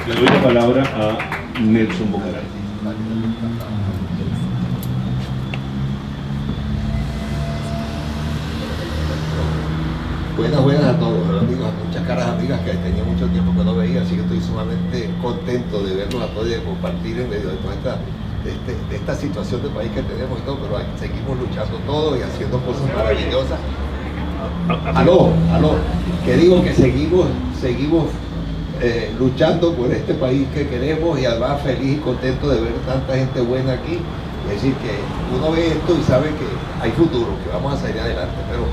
Le doy la palabra a Nelson Bocarate. Buenas a todos, amigos, a muchas caras amigas que tenía mucho tiempo que no veía, así que estoy sumamente contento de verlos a todos y de compartir en medio de toda esta situación de país que tenemos y todo, pero seguimos luchando todos y haciendo cosas maravillosas. Aló, que digo que seguimos luchando por este país que queremos y además feliz y contento de ver tanta gente buena aquí. Es decir, que uno ve esto y sabe que hay futuro, que vamos a salir adelante, pero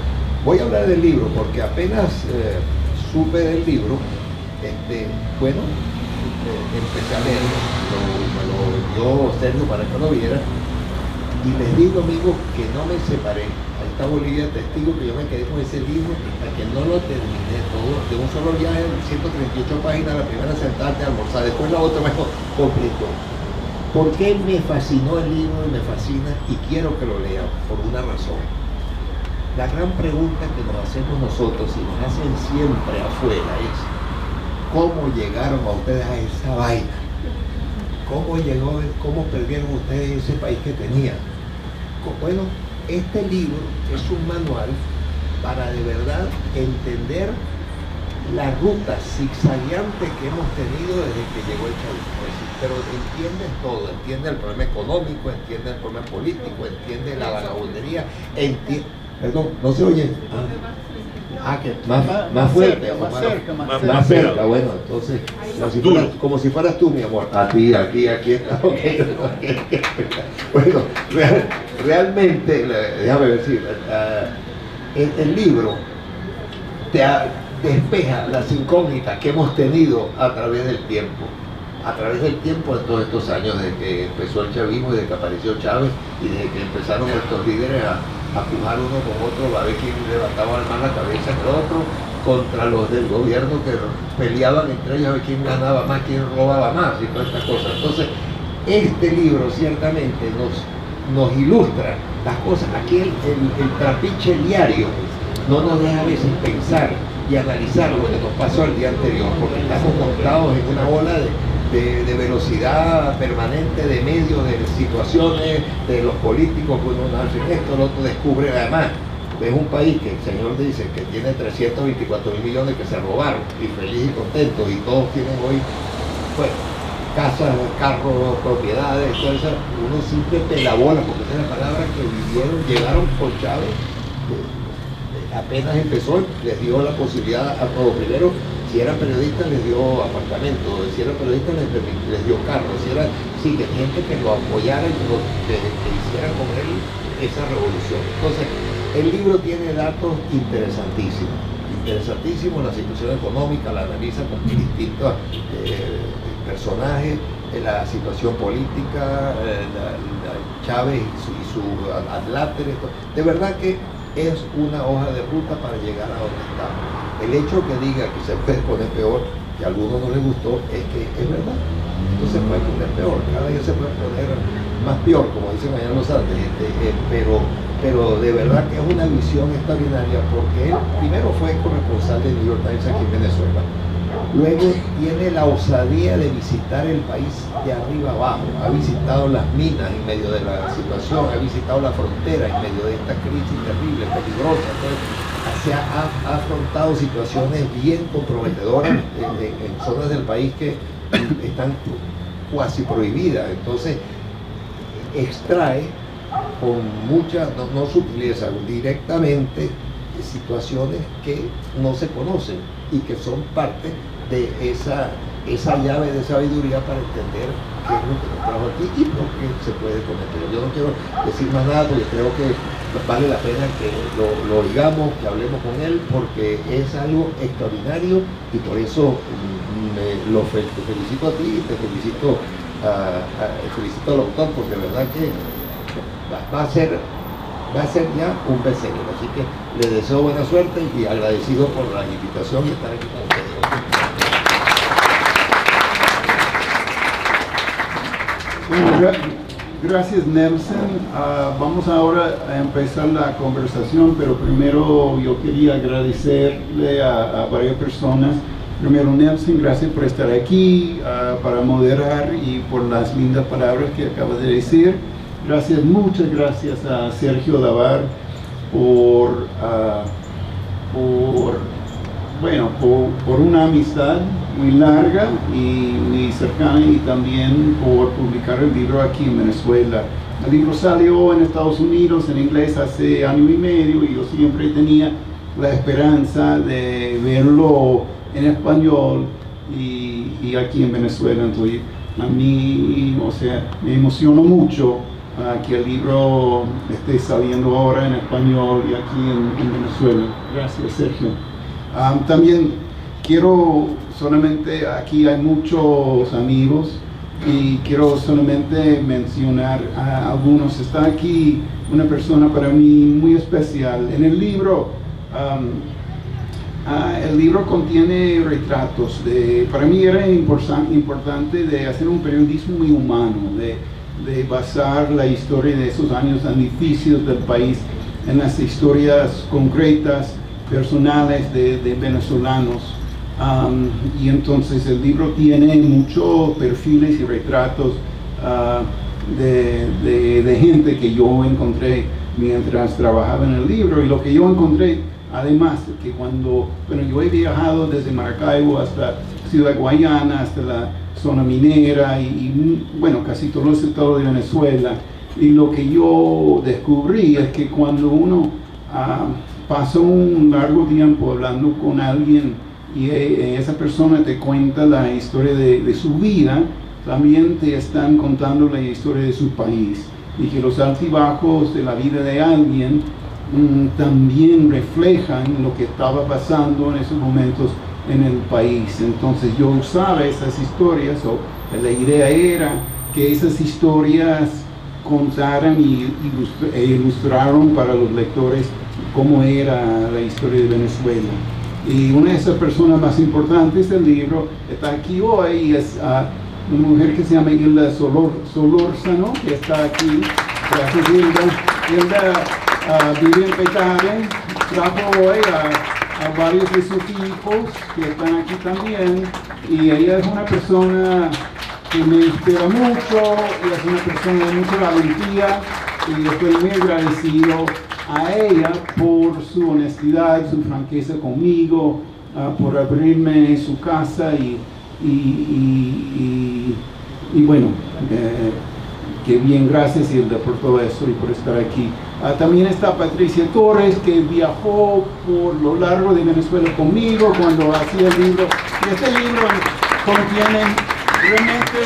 voy a hablar del libro porque apenas supe del libro, empecé a leerlo, me lo dio Sergio para que lo viera, y les digo, amigos, que no me separé. Ahí está Bolivia testigo que yo me quedé con ese libro hasta que no lo terminé todo, de un solo viaje, 138 páginas, la primera sentarte a almorzar, después la otra me completó. ¿Por qué me fascinó el libro y me fascina y quiero que lo lean? Por una razón. La gran pregunta que nos hacemos nosotros y nos hacen siempre afuera es ¿cómo llegaron a ustedes a esa vaina? ¿Cómo perdieron ustedes ese país que tenían? Bueno, este libro es un manual para de verdad entender la ruta zigzagueante que hemos tenido desde que llegó el chavismo. Pero entiendes todo, entiende el problema económico, entiende el problema político, entiende la vagabundería, perdón, no se oye. Que más fuerte, más cerca, bueno, entonces, como si fueras tú, mi amor. Aquí está. Bueno, realmente, déjame decir, el libro te despeja las incógnitas que hemos tenido a través del tiempo. De todos estos años, desde que empezó el chavismo, desde que apareció Chávez y desde que empezaron estos líderes a pujar uno con otro, a ver quién levantaba más la cabeza que el otro, contra los del gobierno que peleaban entre ellos a ver quién ganaba más, quién robaba más y todas estas cosas. Entonces, este libro ciertamente nos ilustra las cosas. Aquí el trapiche diario no nos deja a veces pensar y analizar lo que nos pasó el día anterior, porque estamos montados en una ola de velocidad permanente, de medios, de situaciones, de los políticos que uno hace esto, el otro descubre. Además, es un país que el señor dice que tiene 324.000 millones que se robaron, y feliz y contento, y todos tienen hoy, pues, casas, carros, propiedades, todo eso. Uno simple pelabola, porque esa es la palabra que llegaron con Chávez. Apenas empezó, les dio la posibilidad a todos. Primero, si eran periodistas les dio apartamentos, si eran periodistas les dio carros, que gente que lo apoyara y que hiciera con él esa revolución. Entonces, el libro tiene datos interesantísimos, la situación económica, la analiza con distintos personajes, la situación política, Chávez y su adláteres. De verdad que es una hoja de ruta para llegar a donde estamos. El hecho que diga que se puede poner peor, que a algunos no les gustó, es que es verdad. Esto se puede poner peor, cada día se puede poner más peor, como dicen allá en los Andes, pero de verdad que es una visión extraordinaria, porque él primero fue corresponsal de New York Times aquí en Venezuela. Luego tiene la osadía de visitar el país de arriba abajo. Ha visitado las minas en medio de la situación, ha visitado la frontera en medio de esta crisis terrible, peligrosa. Se ha afrontado situaciones bien comprometedoras en zonas del país que están cuasi prohibidas. Entonces, extrae con mucha, no sutileza, directamente situaciones que no se conocen y que son parte de esa llave de sabiduría para entender qué es lo que nos trajo aquí y por qué se puede cometer. Yo no quiero decir más nada porque creo que vale la pena que lo oigamos, que hablemos con él, porque es algo extraordinario y por eso te felicito a ti y te felicito al autor, porque de verdad que va a ser ya un bestseller. Así que le deseo buena suerte y agradecido por la invitación y estar aquí con ustedes. Gracias, Nelson. Vamos ahora a empezar la conversación, pero primero yo quería agradecerle a varias personas Primero, Nelson, gracias por estar aquí, para moderar y por las lindas palabras que acabas de decir. Gracias, muchas gracias a Sergio Davar por, por una amistad muy larga y muy cercana, y también por publicar el libro aquí en Venezuela. El libro salió en Estados Unidos en inglés hace año y medio, y yo siempre tenía la esperanza de verlo en español y aquí en Venezuela. Entonces, a mí, o sea, me emocionó mucho que el libro esté saliendo ahora en español y aquí en Venezuela. Gracias, Sergio. También quiero solamente, aquí hay muchos amigos, y quiero solamente mencionar a algunos. Está aquí una persona para mí muy especial. En el libro contiene retratos. Para mí era importante de hacer un periodismo muy humano, de basar la historia de esos años tan difíciles del país en las historias concretas, personales de venezolanos. Y entonces el libro tiene muchos perfiles y retratos de gente que yo encontré mientras trabajaba en el libro. Y lo que yo encontré, además, que cuando yo he viajado desde Maracaibo hasta Ciudad Guayana, hasta la zona minera y casi todo el estado de Venezuela, y lo que yo descubrí es que cuando uno pasa un largo tiempo hablando con alguien y esa persona te cuenta la historia de su vida, también te están contando la historia de su país, y que los altibajos de la vida de alguien también reflejan lo que estaba pasando en esos momentos en el país. Entonces yo usaba esas historias, o la idea era que esas historias contaran e ilustraron para los lectores cómo era la historia de Venezuela. Y una de esas personas más importantes del libro está aquí hoy, y es una mujer que se llama Hilda Solórzano, que está aquí. Gracias, Hilda. Hilda vive en Petare, trajo hoy a varios de sus hijos que están aquí también, y ella es una persona que me inspira mucho, ella es una persona de mucha valentía, y estoy muy agradecido a ella por su honestidad, su franqueza conmigo, por abrirme su casa y bueno, que bien, gracias, Hilda, por todo eso y por estar aquí. También está Patricia Torres, que viajó por lo largo de Venezuela conmigo cuando hacía el libro. Y este libro contiene realmente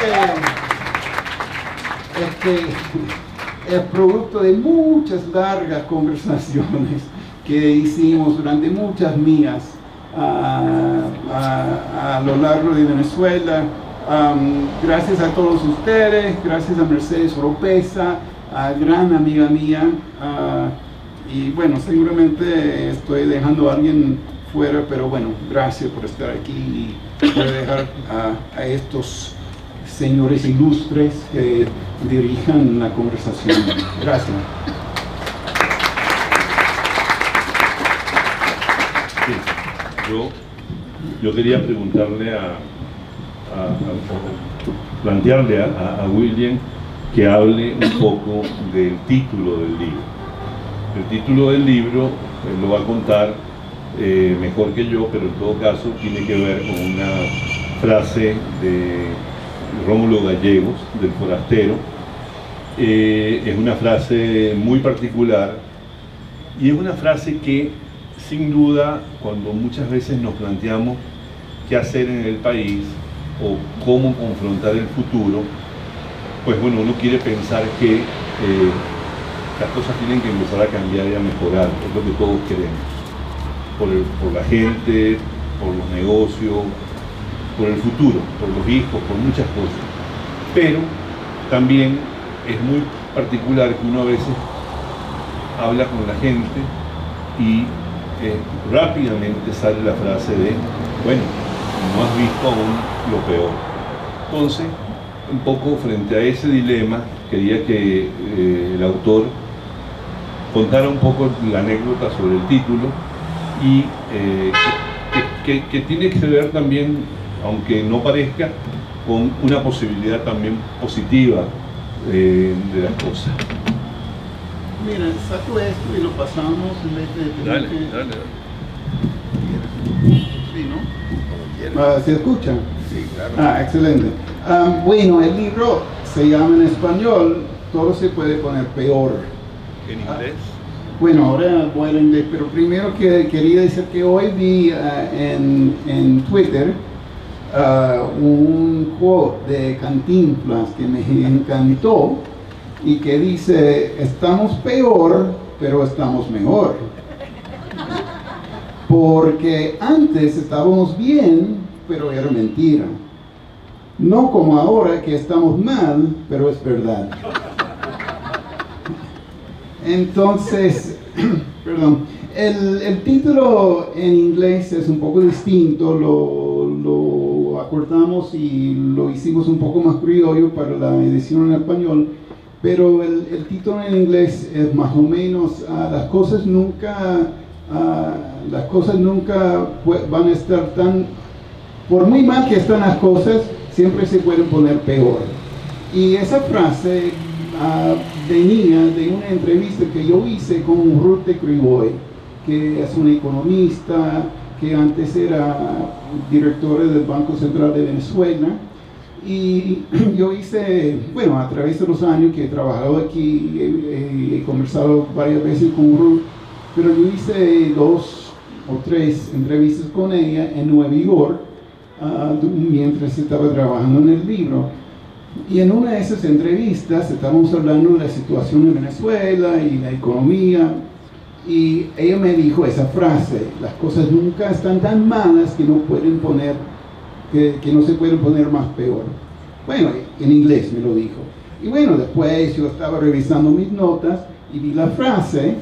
es producto de muchas largas conversaciones que hicimos durante muchas mías a lo largo de Venezuela. Gracias a todos ustedes, gracias a Mercedes Oropesa, gran amiga mía, y bueno, seguramente estoy dejando a alguien fuera, pero bueno, gracias por estar aquí, y por dejar a estos señores ilustres que dirijan la conversación. Gracias. Sí, yo quería preguntarle plantearle a William que hable un poco del título del libro. El título del libro él lo va a contar mejor que yo, pero en todo caso tiene que ver con una frase de Rómulo Gallegos, del Forastero. Es una frase muy particular, y es una frase que sin duda, cuando muchas veces nos planteamos qué hacer en el país o cómo confrontar el futuro, pues bueno, uno quiere pensar que las cosas tienen que empezar a cambiar y a mejorar, es lo que todos queremos, por la gente, por los negocios, por el futuro, por los hijos, por muchas cosas. Pero también es muy particular que uno a veces habla con la gente y rápidamente sale la frase de, bueno, no has visto aún lo peor. Entonces, un poco frente a ese dilema, quería que el autor contara un poco la anécdota sobre el título y que tiene que ver también, aunque no parezca, con una posibilidad también positiva de las cosas. Mira, saco esto y lo pasamos en vez de tener Dale, que... dale. Sí, ¿no? Como quieras. ¿Se escucha? Sí, claro. Excelente. Bueno, el libro se llama en español Todo se puede poner peor. ¿En inglés? Bueno, ahora voy al inglés, pero primero que quería decir que hoy vi en Twitter un quote de Cantinflas que me encantó y que dice: estamos peor, pero estamos mejor. Porque antes estábamos bien, pero era mentira. No como ahora que estamos mal, pero es verdad. Entonces, perdón, el título en inglés es un poco distinto, lo acortamos y lo hicimos un poco más criollo para la edición en español, pero el título en inglés es más o menos las cosas nunca van a estar tan, por muy mal que están las cosas, siempre se pueden poner peor. Y esa frase venía de una entrevista que yo hice con Ruth de Criboy, que es una economista que antes era directora del Banco Central de Venezuela. Y yo hice, bueno, a través de los años que he trabajado aquí, he conversado varias veces con Ruth, pero yo hice 2 o 3 entrevistas con ella en Nueva York mientras estaba trabajando en el libro. Y en una de esas entrevistas estábamos hablando de la situación en Venezuela y la economía, y ella me dijo esa frase: las cosas nunca están tan malas que no se pueden poner más peor. Bueno, en inglés me lo dijo. Y bueno, después yo estaba revisando mis notas y vi la frase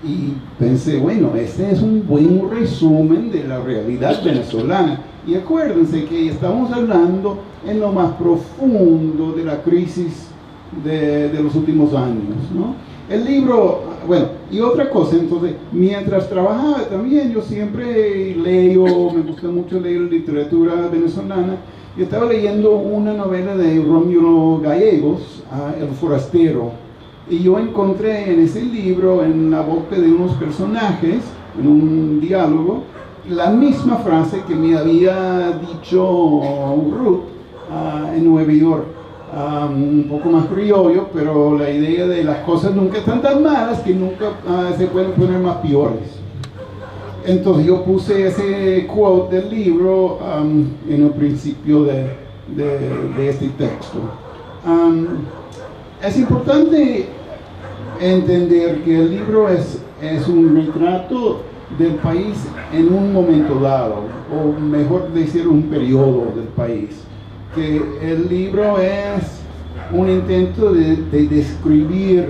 y pensé, bueno, este es un buen resumen de la realidad venezolana. Y acuérdense que estamos hablando en lo más profundo de la crisis de los últimos años, ¿no? El libro, bueno, y otra cosa, entonces, mientras trabajaba también, yo siempre leo, me gusta mucho leer literatura venezolana, y estaba leyendo una novela de Rómulo Gallegos, El Forastero, y yo encontré en ese libro, en la boca de unos personajes, en un diálogo, la misma frase que me había dicho Ruth en Nueva York, un poco más criollo, pero la idea de las cosas nunca están tan malas que nunca se pueden poner más peores. Entonces yo puse ese quote del libro en el principio de este texto. Es importante entender que el libro es un retrato del país en un momento dado, o mejor decir, un periodo del país. Que el libro es un intento de describir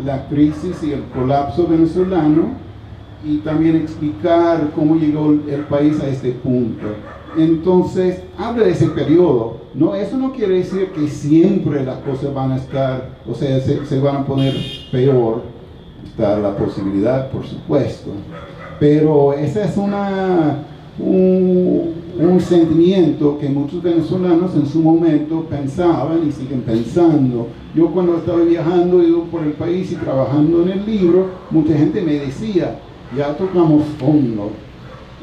la crisis y el colapso venezolano y también explicar cómo llegó el país a este punto. Entonces, habla de ese periodo, ¿no? Eso no quiere decir que siempre las cosas van a estar, o sea, se van a poner peor. Está la posibilidad, por supuesto. Pero ese es un sentimiento que muchos venezolanos en su momento pensaban y siguen pensando. Yo cuando estaba viajando por el país y trabajando en el libro, mucha gente me decía, ya tocamos fondo.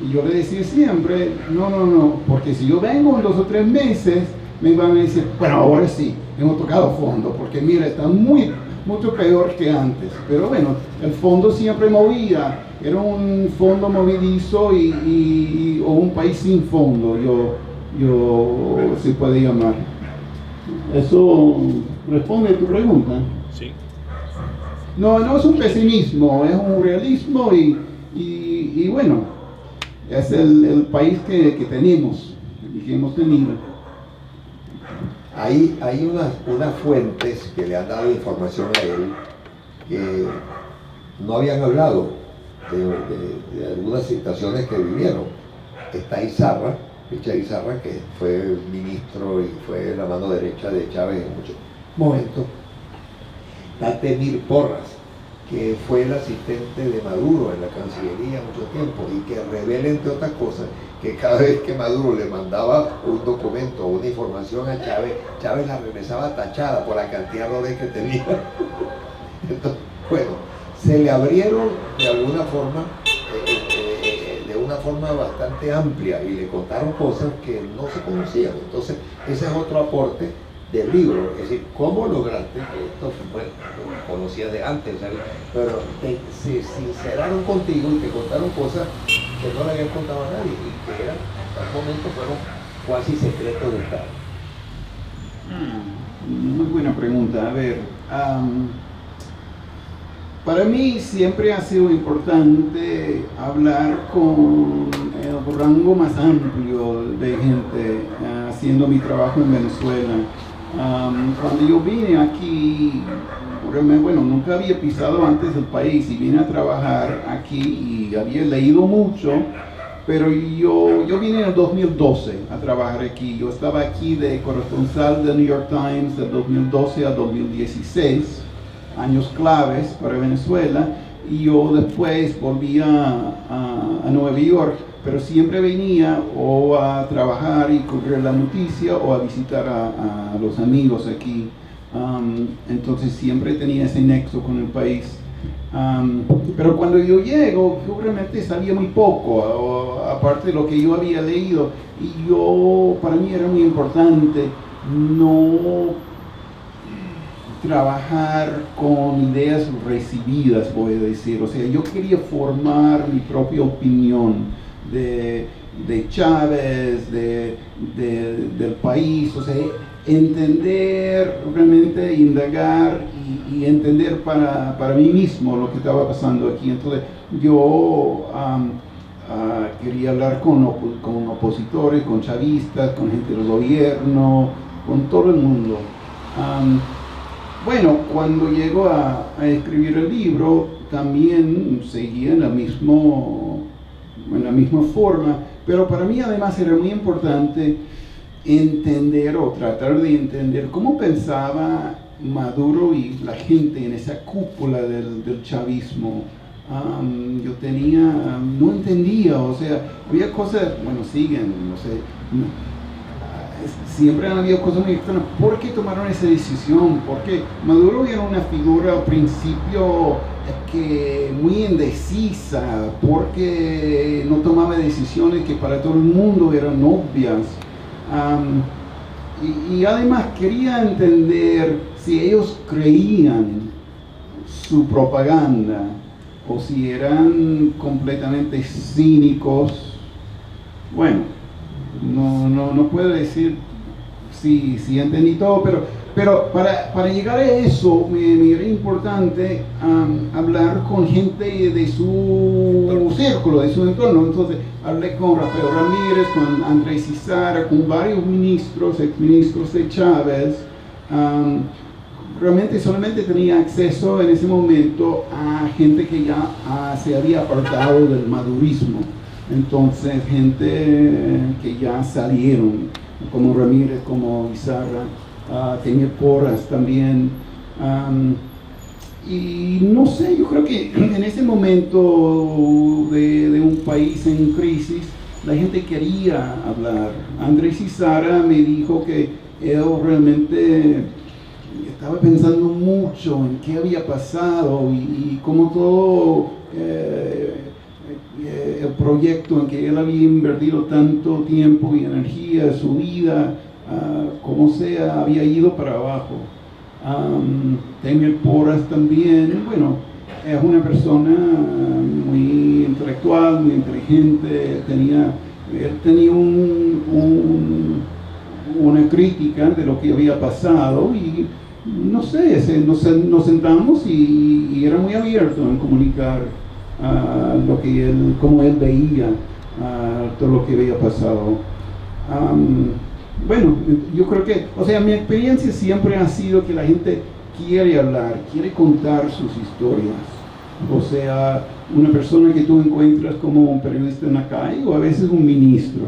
Y yo le decía siempre, no, porque si yo vengo en 2 o 3 meses, me van a decir, bueno, ahora sí, hemos tocado fondo, porque mira, está mucho peor que antes. Pero bueno, el fondo siempre movía, era un fondo movedizo o un país sin fondo, yo se puede llamar. ¿Eso responde a tu pregunta? Sí. No es un pesimismo, es un realismo y bueno, es el país que tenemos y que hemos tenido. Hay unas fuentes que le han dado información a él que no habían hablado de algunas situaciones que vivieron. Está Izarra, Richard Izarra, que fue ministro y fue la mano derecha de Chávez en muchos momentos. Está Temir Porras, que fue el asistente de Maduro en la Cancillería mucho tiempo y que revela, entre otras cosas, que cada vez que Maduro le mandaba un documento o una información a Chávez, Chávez la regresaba tachada por la cantidad de errores que tenía. Entonces, bueno, se le abrieron de alguna forma, de una forma bastante amplia, y le contaron cosas que no se conocían. Entonces, ese es otro aporte del libro, es decir, cómo lograste que esto, bueno, lo conocías de antes, ¿sabes? Pero se sinceraron contigo y te contaron cosas que no le habían contado a nadie y que eran, hasta el momento fueron cuasi secretos de Estado. Muy buena pregunta. A ver, para mí siempre ha sido importante hablar con el rango más amplio de gente haciendo mi trabajo en Venezuela. Cuando yo vine aquí, bueno, nunca había pisado antes el país y vine a trabajar aquí y había leído mucho, pero yo vine en el 2012 a trabajar aquí. Yo estaba aquí de corresponsal del New York Times del 2012 a 2016, años claves para Venezuela, y yo después volví a Nueva York, pero siempre venía o a trabajar y cubrir la noticia o a visitar a los amigos aquí. Entonces siempre tenía ese nexo con el país. Pero cuando yo llego, yo realmente sabía muy poco, aparte de lo que yo había leído, y para mí era muy importante no trabajar con ideas recibidas, voy a decir. O sea, yo quería formar mi propia opinión de Chávez, del país, o sea, entender, realmente indagar y entender para mí mismo lo que estaba pasando aquí. Entonces yo quería hablar con opositores, con chavistas, con gente del gobierno, con todo el mundo. Bueno, cuando llego a escribir el libro, también seguía en la misma forma, pero para mí además era muy importante entender o tratar de entender cómo pensaba Maduro y la gente en esa cúpula del chavismo. Yo no entendía, o sea, había cosas, bueno, siguen, no sé, siempre han habido cosas muy extrañas. ¿Por qué tomaron esa decisión? Porque Maduro era una figura al principio que muy indecisa, porque no tomaba decisiones que para todo el mundo eran obvias. Y además quería entender si ellos creían su propaganda o si eran completamente cínicos. Bueno, no puedo decir si entendí todo, pero para llegar a eso me era importante hablar con gente de su círculo, de su entorno. Entonces hablé con Rafael Ramírez, con Andrés Cizara, con varios ministros, exministros de Chávez. Realmente solamente tenía acceso en ese momento a gente que ya se había apartado del madurismo. Entonces, gente que ya salieron, como Ramírez, como Izarra, tenía Porras también. Y no sé, yo creo que en ese momento de un país en crisis, la gente quería hablar. Andrés Izarra me dijo que él realmente estaba pensando mucho en qué había pasado y cómo todo el proyecto en que él había invertido tanto tiempo y energía, su vida, como sea, había ido para abajo. Temir Porras también, bueno, es una persona muy intelectual, muy inteligente. Él tenía una crítica de lo que había pasado y no sé, nos sentamos y era muy abierto en comunicar cómo él veía todo lo que había pasado. Bueno, yo creo que, o sea, mi experiencia siempre ha sido que la gente quiere hablar, quiere contar sus historias. O sea, una persona que tú encuentras como un periodista en la calle o a veces un ministro.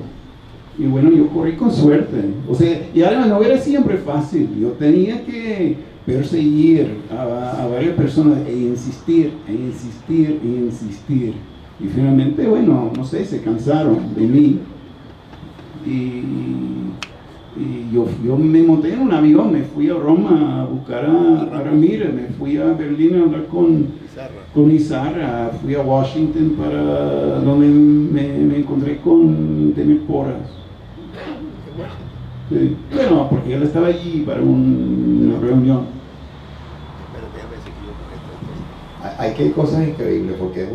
Y bueno, yo corrí con suerte. O sea, y además no era siempre fácil. Yo tenía que perseguir a varias personas e insistir, e insistir, e insistir. Y finalmente, bueno, no sé, se cansaron de mí. Y yo me monté en un avión, me fui a Roma a buscar a Ramírez, me fui a Berlín a hablar con Izarra, fui a Washington para donde me encontré con Temir Porras. Sí. Bueno, porque él estaba allí para una reunión. Hay que cosas increíbles, porque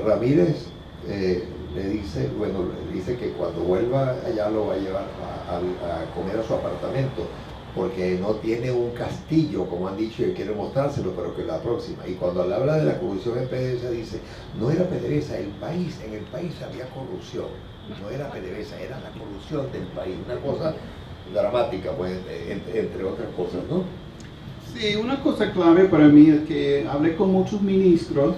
Ramírez le dice que cuando vuelva allá lo va a llevar a comer a su apartamento, porque no tiene un castillo, como han dicho, y quiere mostrárselo, pero que la próxima. Y cuando le habla de la corrupción en PDVSA, dice, no era PDVSA, en el país había corrupción, no era PDVSA, era la corrupción del país, una cosa dramática, pues, entre otras cosas, ¿no? Sí, una cosa clave para mí es que hablé con muchos ministros,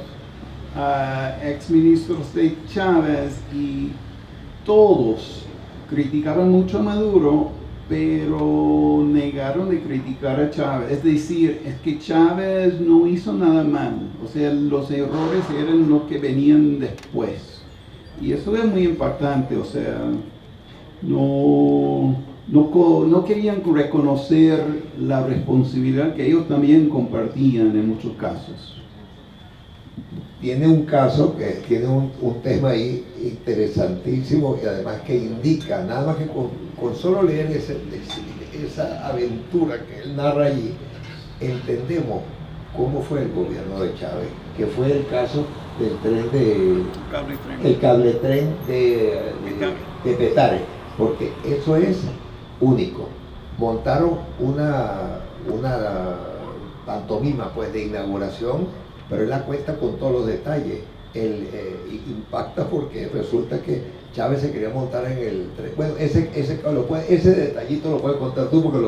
exministros de Chávez, y todos criticaban mucho a Maduro, pero negaron de criticar a Chávez. Es decir, es que Chávez no hizo nada mal, o sea, los errores eran los que venían después. Y eso es muy impactante, o sea, no querían reconocer la responsabilidad que ellos también compartían en muchos casos. Tiene un caso que tiene un tema ahí interesantísimo, y además que indica, nada más que con solo leer esa aventura que él narra allí, entendemos cómo fue el gobierno de Chávez, que fue el caso del cable tren de Petare, porque eso es único. Montaron una pantomima, pues, de inauguración, pero él la cuenta con todos los detalles. Impacta porque resulta que Chávez se quería montar en el tren. Bueno, ese detallito lo puedes contar tú, porque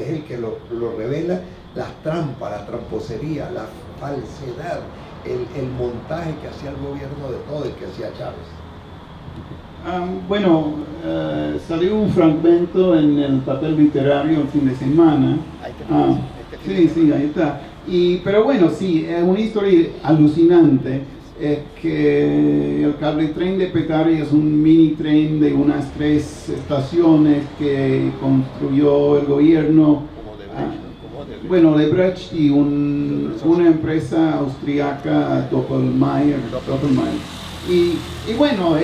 es el que lo revela, las trampas, la tramposería, la falsedad, el montaje que hacía el gobierno de todo el que hacía Chávez. Salió un fragmento en el papel literario el fin de semana. Sí, ahí está. Pero bueno, sí, es una historia alucinante. Es que el cable tren de Petare es un mini tren de unas 3 estaciones que construyó el gobierno. Odebrecht y una empresa austriaca, Doppelmayr. Y bueno,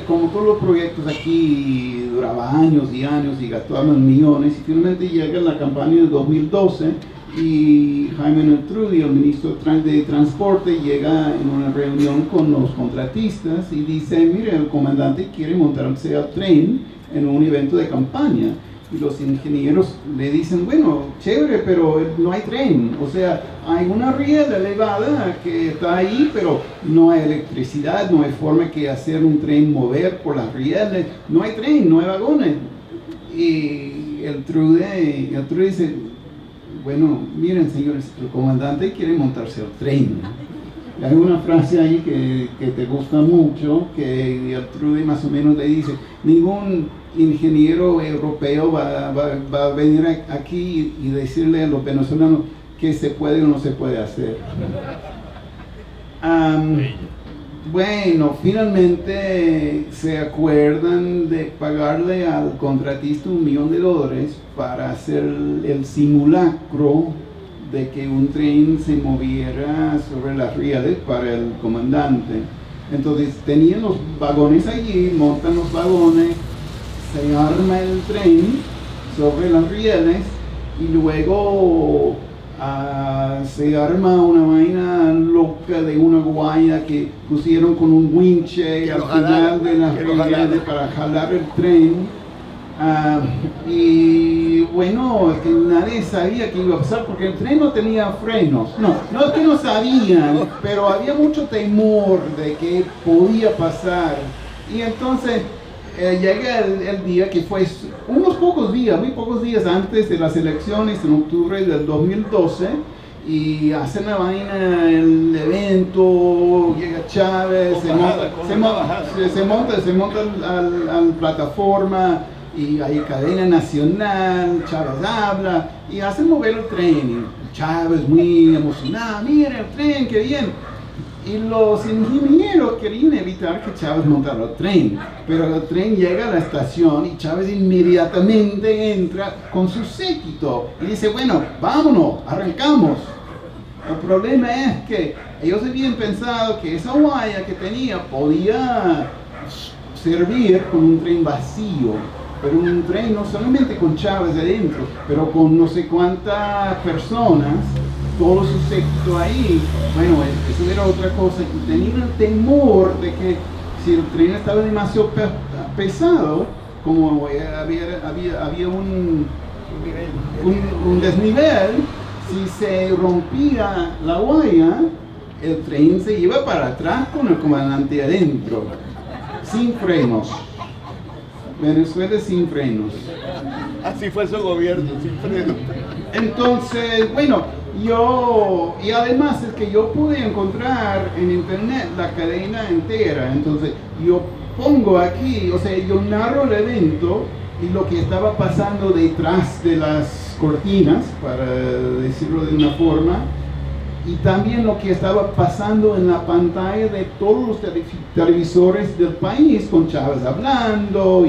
como todos los proyectos aquí, duraba años y años y gastaban millones, y finalmente llega la campaña de 2012 y Jaime Neltrudi, el ministro de Transporte, llega en una reunión con los contratistas y dice, mire, el comandante quiere montarse al tren en un evento de campaña. Y los ingenieros le dicen, bueno, chévere, pero no hay tren. O sea, hay una riel elevada que está ahí, pero no hay electricidad, no hay forma que hacer un tren mover por las rieles, no hay tren, no hay vagones. Y el Trude dice, bueno, miren señores, el comandante quiere montarse al tren. Hay una frase ahí que te gusta mucho, que el Trude más o menos le dice, ningún ingeniero europeo va a venir aquí y decirle a los venezolanos qué se puede o no se puede hacer. Bueno, finalmente se acuerdan de pagarle al contratista $1 millón para hacer el simulacro de que un tren se moviera sobre las rieles para el comandante. Entonces tenían los vagones allí, montan los vagones, se arma el tren sobre las rieles y luego se arma una vaina loca de una guaya que pusieron con un winche al final de las rieles para jalar el tren. Y bueno, es que nadie sabía qué iba a pasar porque el tren no tenía frenos. No es que no sabían, pero había mucho temor de que podía pasar. Y entonces llega el día que fue muy pocos días antes de las elecciones en octubre del 2012, y hacen la vaina, el evento, llega Chávez, se monta a la plataforma, y hay cadena nacional, Chávez habla y hacen mover el tren. Y Chávez muy emocionado, mira el tren, qué bien. Y los ingenieros querían evitar que Chávez montara el tren, pero el tren llega a la estación y Chávez inmediatamente entra con su séquito y dice, bueno, vámonos, arrancamos. El problema es que ellos habían pensado que esa guaya que tenía podía servir como un tren vacío, pero un tren no solamente con Chávez adentro, pero con no sé cuántas personas, todo su séquito ahí. Bueno, eso era otra cosa, y tenían el temor de que si el tren estaba demasiado pesado, como había un desnivel, si se rompía la guaya, el tren se iba para atrás con el comandante adentro, sin frenos. Venezuela sin frenos. Así fue su gobierno, sin frenos. Entonces, bueno, y además es que yo pude encontrar en internet la cadena entera. Entonces, yo pongo aquí, o sea, yo narro el evento y lo que estaba pasando detrás de las cortinas, para decirlo de una forma, y también lo que estaba pasando en la pantalla de todos los televisores del país, con Chávez hablando,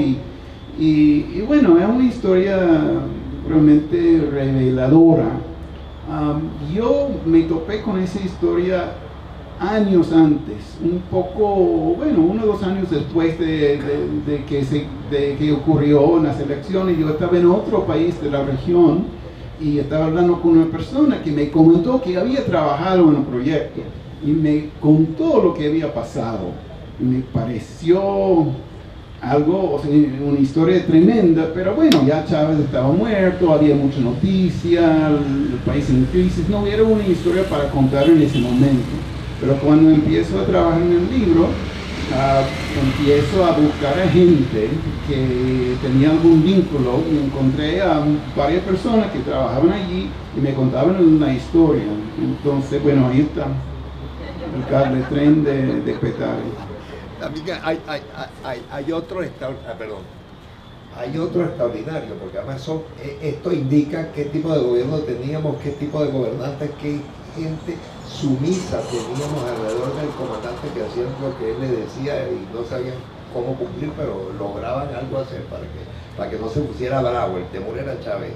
y bueno, es una historia realmente reveladora. Yo me topé con esa historia años antes, un poco, bueno, 1 o 2 años después de que ocurrió en las elecciones. Yo estaba en otro país de la región y estaba hablando con una persona que me comentó que había trabajado en un proyecto y me contó lo que había pasado. Y me pareció algo, o sea, una historia tremenda, pero bueno, ya Chávez estaba muerto, había mucha noticia, el país en crisis, no era una historia para contar en ese momento. Pero cuando empiezo a trabajar en el libro, empiezo a buscar a gente que tenía algún vínculo y encontré a varias personas que trabajaban allí y me contaban una historia. Entonces, bueno, ahí está el cable tren de Petare. Amiga, hay otro extraordinario, porque además esto indica qué tipo de gobierno teníamos, qué tipo de gobernantes, qué gente sumisa teníamos alrededor del comandante, que hacían lo que él le decía y no sabían cómo cumplir, pero lograban algo hacer para que no se pusiera bravo. El temor era Chávez.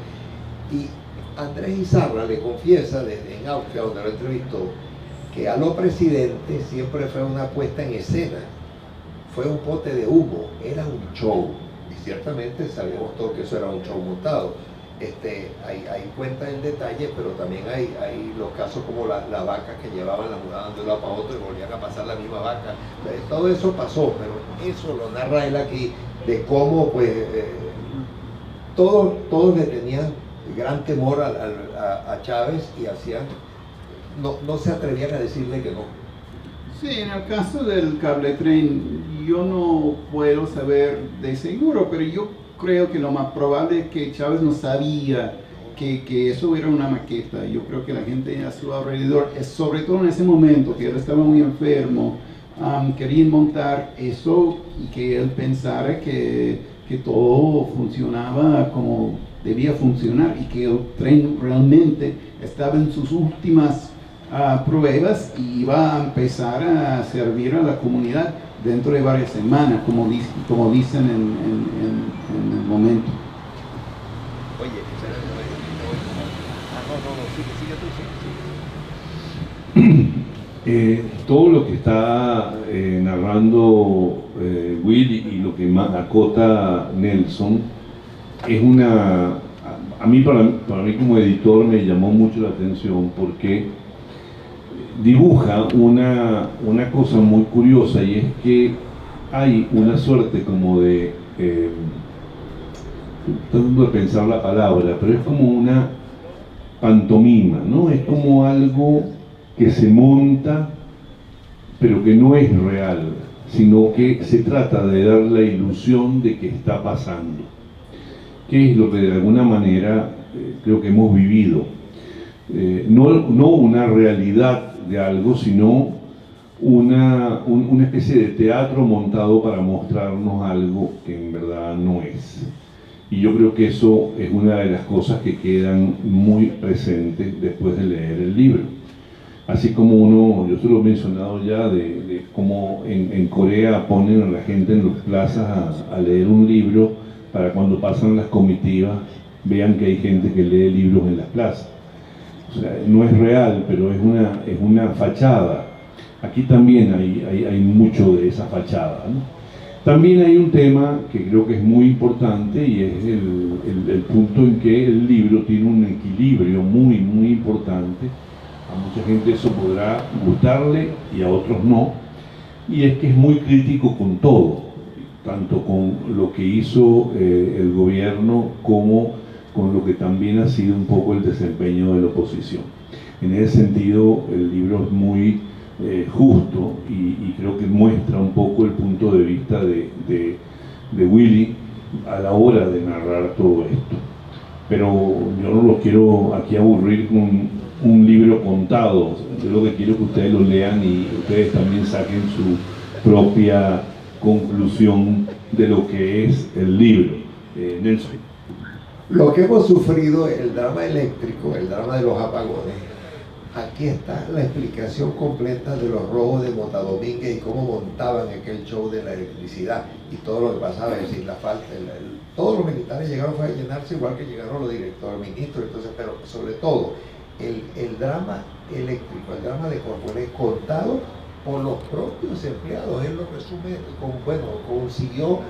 Y Andrés Izarra le confiesa desde en Austria, donde lo entrevistó, que a los presidentes siempre fue una puesta en escena, fue un pote de humo, era un show, y ciertamente sabíamos todos que eso era un show montado. Hay cuentas en detalle, pero también hay los casos como las vacas que llevaban, la mudaban de un lado para otro y volvían a pasar la misma vaca. Todo eso pasó, pero eso lo narra él aquí, de cómo pues todos le tenían gran temor a Chávez y hacían, no se atrevían a decirle que no. Sí, en el caso del cable tren, yo no puedo saber de seguro, pero yo creo que lo más probable es que Chávez no sabía que eso era una maqueta. Yo creo que la gente a su alrededor, sobre todo en ese momento, que él estaba muy enfermo, querían montar eso y que él pensara que todo funcionaba como debía funcionar y que el tren realmente estaba en sus últimas pruebas y iba a empezar a servir a la comunidad dentro de varias semanas, como dicen en el momento. Oye, sigue tú. Todo lo que está narrando Will y lo que acota Nelson es a mí, para mí como editor, me llamó mucho la atención porque dibuja una cosa muy curiosa, y es que hay una suerte como de tratando de pensar la palabra, pero es como una pantomima, ¿no? Es como algo que se monta pero que no es real, sino que se trata de dar la ilusión de que está pasando, que es lo que de alguna manera creo que hemos vivido. No una realidad de algo, sino una especie de teatro montado para mostrarnos algo que en verdad no es. Y yo creo que eso es una de las cosas que quedan muy presentes después de leer el libro. Así como yo se lo he mencionado ya, de cómo en Corea ponen a la gente en las plazas a leer un libro para cuando pasan las comitivas vean que hay gente que lee libros en las plazas. O sea, no es real, pero es una fachada. Aquí también hay mucho de esa fachada, ¿no? También hay un tema que creo que es muy importante y es el punto en que el libro tiene un equilibrio muy, muy importante. A mucha gente eso podrá gustarle y a otros no. Y es que es muy crítico con todo, tanto con lo que hizo el gobierno como con lo que también ha sido un poco el desempeño de la oposición. En ese sentido, el libro es muy justo y creo que muestra un poco el punto de vista de Willy a la hora de narrar todo esto. Pero yo no los quiero aquí aburrir con un libro contado. Yo lo que quiero es que ustedes lo lean y ustedes también saquen su propia conclusión de lo que es el libro. Nelson. Lo que hemos sufrido, el drama eléctrico, el drama de los apagones, aquí está la explicación completa de los robos de Mota Domínguez y cómo montaban aquel show de la electricidad y todo lo que pasaba, es decir, la falta, todos los militares llegaron a llenarse igual que llegaron los directores, ministros, entonces, pero sobre todo el drama eléctrico, el drama de Corpoelec contado por los propios empleados. Él lo resume consiguió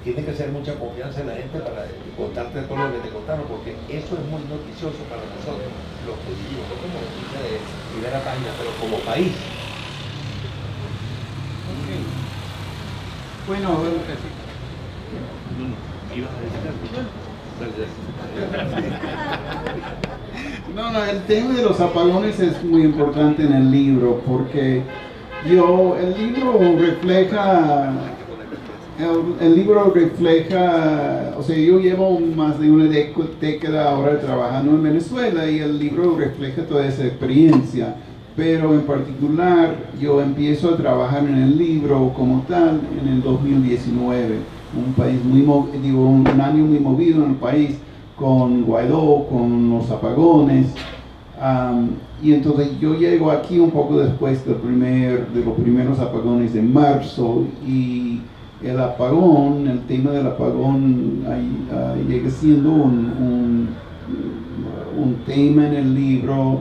tiene que ser mucha confianza en la gente para contarte todo lo que te contaron, porque eso es muy noticioso para nosotros, los que vivimos, no como noticia de primera página, pero como país. Okay. Bueno, no, el tema de los apagones es muy importante en el libro, porque el libro refleja, o sea, yo llevo más de una década ahora trabajando en Venezuela y el libro refleja toda esa experiencia, pero en particular yo empiezo a trabajar en el libro como tal en el 2019, un año muy movido en el país, con Guaidó, con los apagones, y entonces yo llego aquí un poco después de los primeros apagones de marzo, y el tema del apagón llega siendo un tema en el libro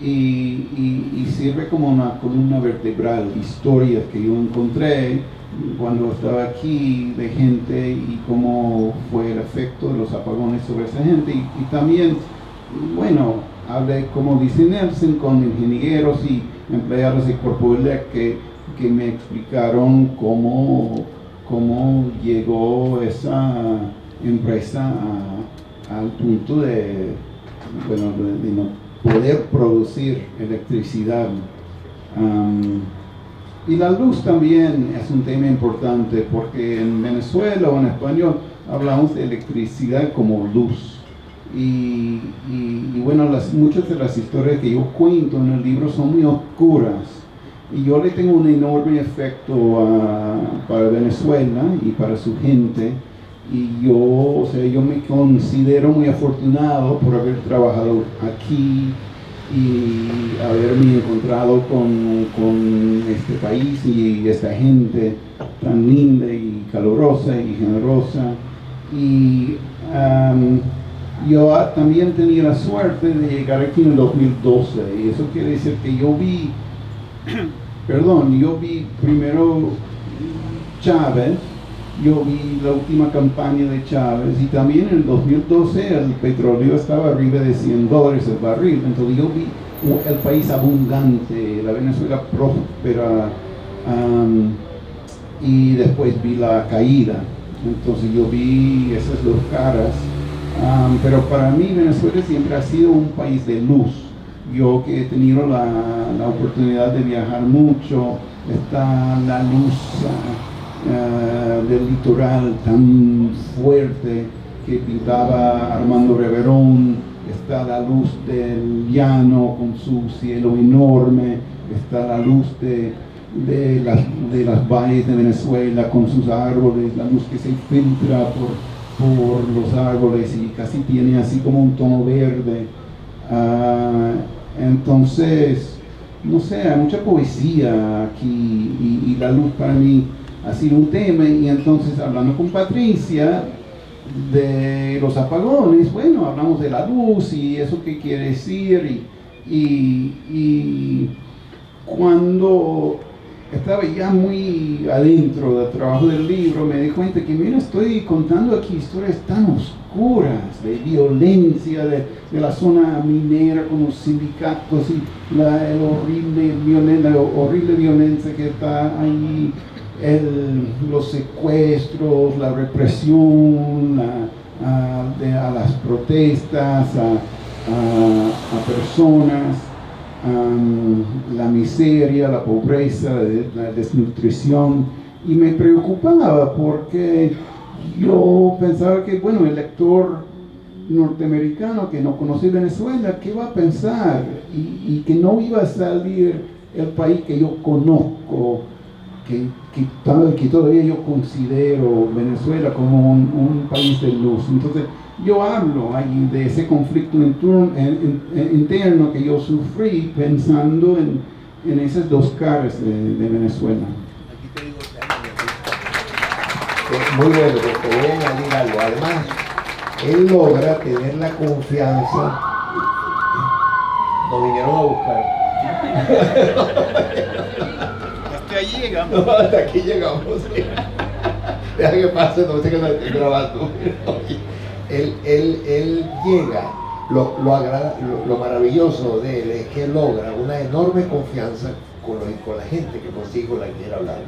y sirve como una columna vertebral, historias que yo encontré cuando estaba aquí de gente y cómo fue el efecto de los apagones sobre esa gente, y también, bueno, hablé, como dice Nelson, con ingenieros y empleados de Corpoelec que me explicaron cómo llegó esa empresa al punto de no poder producir electricidad. Y la luz también es un tema importante, porque en Venezuela o en español hablamos de electricidad como luz. Y bueno, muchas de las historias que yo cuento en el libro son muy oscuras. Y yo le tengo un enorme afecto para Venezuela y para su gente. Y yo me considero muy afortunado por haber trabajado aquí y haberme encontrado con este país y esta gente tan linda y calurosa y generosa. Y yo también tenía la suerte de llegar aquí en el 2012, y eso quiere decir que yo vi primero Chávez, yo vi la última campaña de Chávez, y también en el 2012 el petróleo estaba arriba de $100 el barril, entonces yo vi el país abundante, la Venezuela próspera, y después vi la caída, entonces yo vi esas dos caras, pero para mí Venezuela siempre ha sido un país de luz. Yo que he tenido la oportunidad de viajar mucho, está la luz del litoral tan fuerte que pintaba Armando Reverón, está la luz del llano con su cielo enorme, está la luz de de las valles de Venezuela con sus árboles, la luz que se filtra por los árboles y casi tiene así como un tono verde. Entonces, no sé, hay mucha poesía aquí y la luz para mí ha sido un tema. Y entonces, hablando con Patricia de los apagones, bueno, hablamos de la luz y eso qué quiere decir y cuando estaba ya muy adentro del trabajo del libro, me di cuenta que, mira, estoy contando aquí historias tan oscuras de violencia de la zona minera con los sindicatos y la horrible violencia que está ahí, los secuestros, la represión a las protestas, a personas. La miseria, la pobreza, la desnutrición, y me preocupaba porque yo pensaba que, bueno, el lector norteamericano que no conoce Venezuela, ¿qué va a pensar? Y que no iba a salir el país que yo conozco, que todavía yo considero Venezuela como un país de luz. Entonces, yo hablo ahí de ese conflicto interno que yo sufrí pensando en esas dos caras de Venezuela. Aquí te digo, muy bueno, te voy a añadir algo. Además, él logra tener la confianza. Nos vinieron a buscar. Hasta allí llegamos. No, hasta aquí llegamos. Sí. Deja que pase, no sé que lo estoy grabando. Él llega, lo maravilloso de él es que logra una enorme confianza con la gente que consigue con la que quiere hablar.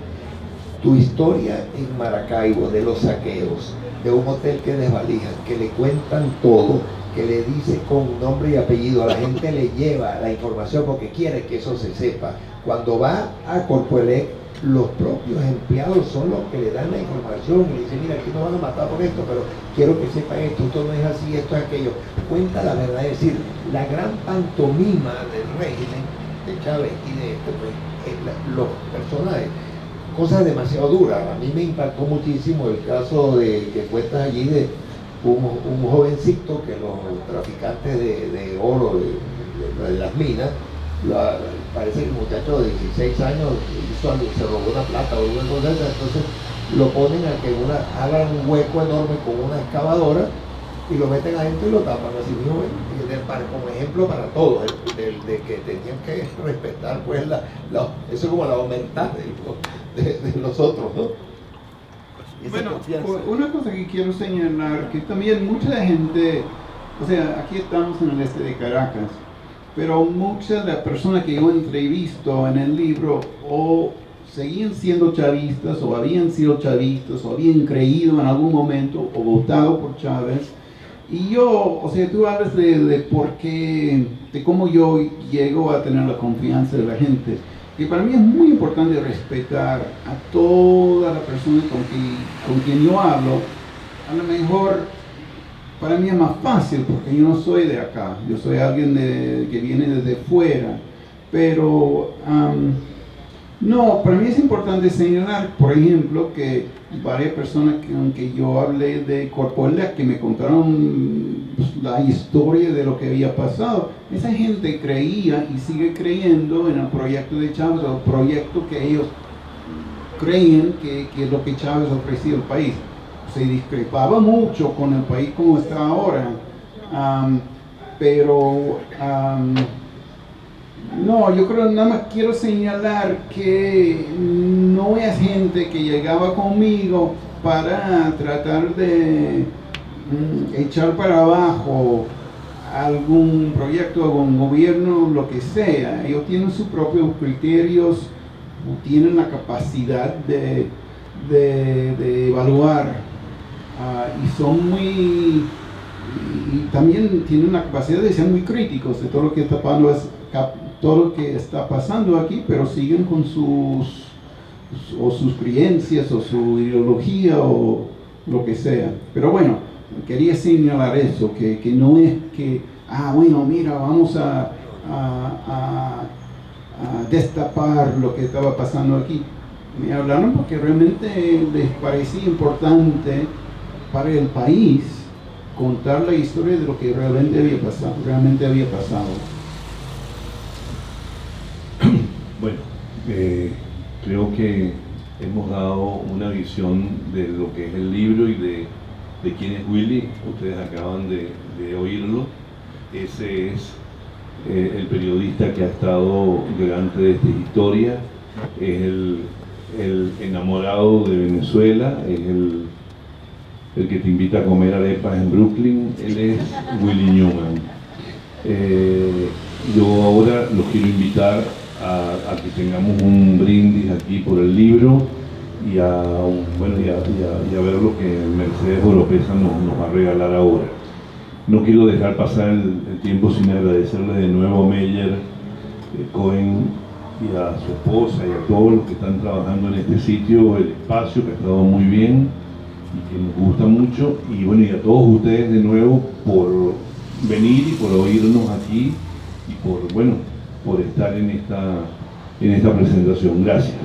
Tu historia en Maracaibo, de los saqueos, de un hotel que desvalijan, que le cuentan todo, que le dice con nombre y apellido, a la gente le lleva la información porque quiere que eso se sepa. Cuando va a Corpoelec, los propios empleados son los que le dan la información y le dicen, mira, aquí nos van a matar por esto, pero quiero que sepan esto no es así, esto es aquello. Cuenta la verdad, es decir, la gran pantomima del régimen de Chávez y de los personajes, cosas demasiado duras. A mí me impactó muchísimo el caso que cuentas allí de un jovencito que los traficantes de oro de las minas, parece que el muchacho de 16 años se robó una plata o una cosa de esa, entonces lo ponen a que hagan un hueco enorme con una excavadora y lo meten adentro y lo tapan así mismo, como ejemplo para todos, de que tenían que respetar pues eso es como la humildad de los otros, ¿no? Bueno, una cosa que quiero señalar, que también mucha gente, o sea, aquí estamos en el este de Caracas, pero muchas de las personas que yo entrevisto en el libro o seguían siendo chavistas o habían sido chavistas o habían creído en algún momento o votado por Chávez. Y yo, o sea, tú hablas de por qué, de cómo yo llego a tener la confianza de la gente. Y para mí es muy importante respetar a toda la persona con quien yo hablo. A lo mejor para mí es más fácil porque yo no soy de acá, yo soy alguien que viene desde fuera, pero no, para mí es importante señalar, por ejemplo, que varias personas con que yo hablé de Corpoelec, que me contaron la historia de lo que había pasado, esa gente creía y sigue creyendo en el proyecto de Chávez, o el proyecto que ellos creen que es lo que Chávez ofrecía al país. Se discrepaba mucho con el país como está ahora, pero no, yo creo, nada más quiero señalar que no es gente que llegaba conmigo para tratar de echar para abajo algún proyecto, algún gobierno, lo que sea. Ellos tienen sus propios criterios, tienen la capacidad de evaluar. Y son y también tienen la capacidad de ser muy críticos de todo lo que está pasando aquí, pero siguen con sus creencias o su ideología o lo que sea. Pero bueno, quería señalar eso, que no es que, bueno, mira, vamos a destapar lo que estaba pasando aquí. Me hablaron porque realmente les parecía importante para el país contar la historia de lo que realmente había pasado. Bueno, creo que hemos dado una visión de lo que es el libro y de quién es Willy. Ustedes acaban de oírlo. Ese es el periodista que ha estado delante de esta historia, es el enamorado de Venezuela, es el que te invita a comer arepas en Brooklyn. Él es Willy Newman. Yo ahora los quiero invitar a que tengamos un brindis aquí por el libro y a ver lo que Mercedes Oropesa nos va a regalar ahora. No quiero dejar pasar el tiempo sin agradecerle de nuevo a Meyer Cohen y a su esposa y a todos los que están trabajando en este sitio, el espacio que ha estado muy bien y que nos gusta mucho, y bueno, y a todos ustedes de nuevo por venir y por oírnos aquí y por estar en esta presentación. Gracias.